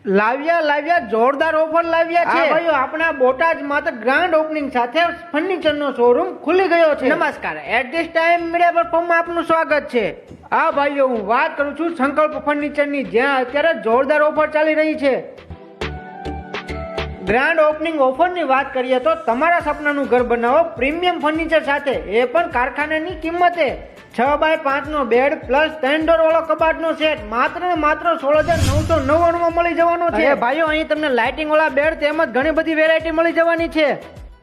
લાવ્યા જોરદાર ઓફર લાવ્યા છે ભાઈઓ. આપણા બોટાદમાં તો ગ્રાન્ડ ઓપનિંગ સાથે ફર્નિચર નો શોરૂમ ખુલી ગયો છે. નમસ્કાર, એટ ધીસ ટાઈમ મીડિયા પ્લેટફોર્મમાં આપનું સ્વાગત છે. હા ભાઈઓ, હું વાત કરું છું સંકલ્પ ફર્નિચર ની, જ્યાં અત્યારે જોરદાર ઓફર ચાલી રહી છે. ગ્રાન્ડ ઓપનિંગ ઓફર ની વાત કરીએ તો તમારા સપનાનું ઘર બનાવો પ્રીમિયમ ફર્નિચર સાથે, એ પણ કારખાનાની કિંમતે. 6x5 નો બેડ પ્લસ 3 ડોર વાળો કબાટ નો સેટ માત્ર ને માત્ર 16,999 માં મળી જવાનો છે. ભાઈઓ, અહીં તમને લાઇટિંગ વાળા બેડ તેમજ ઘણી બધી વેરાયટી મળી જવાની છે.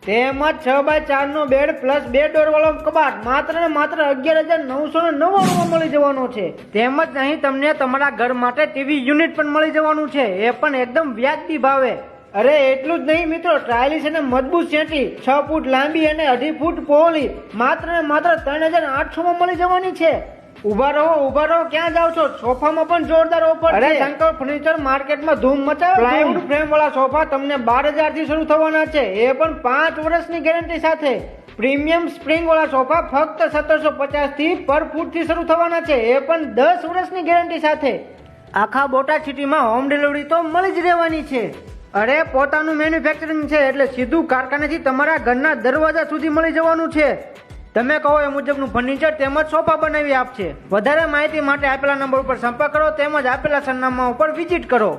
તેમજ 6x4 નો બેડ પ્લસ 2 ડોર વાળો કબાટ માત્ર ને માત્ર 11,999 માં મળી જવાનો છે. તેમજ અહીં તમને તમારા ઘર માટે ટીવી યુનિટ પણ મળી જવાનું છે, એ પણ એકદમ વ્યાજબી ભાવે. અરે એટલું જ નહીં મિત્રો, ટ્રાયલિસ અને મજબૂત સેટી 6 ફૂટ લાંબી અને 2.5 ફૂટ પહોળી માત્ર ને માત્ર 3,800 માં મળી જવાની છે. ઉભા રહો, ક્યાં જાવ છો? સોફામાં પણ જોરદાર ઓફર છે. સંકલ્પ ફર્નિચર માર્કેટમાં ધૂમ મચાવે. પ્લાયવુડ ફ્રેમ વાળા સોફા તમને 12,000 થી શરૂ થવાના છે, એ પણ 5 વર્ષની ગેરંટી સાથે. પ્રીમિયમ સ્પ્રિંગ વાળા સોફા ફક્ત 1750 થી પર ફૂટ થી શરૂ થવાના છે, એ પણ 10 વર્ષની ગેરંટી સાથે. આખા બોટાદ સિટીમાં હોમ ડિલિવરી તો મળી જ રહેવાની છે. અરે પોતાનું મેન્યુફેક્ચરિંગ છે, એટલે સીધું કારખાનેથી તમારા ઘરના દરવાજા સુધી મળી જવાનું છે. તમે કહો એ મુજબનું ફર્નિચર તેમજ સોફા બનાવી આપશે. વધારે માહિતી માટે આપેલા નંબર ઉપર સંપર્ક કરો તેમજ આપેલા સરનામા ઉપર વિઝિટ કરો.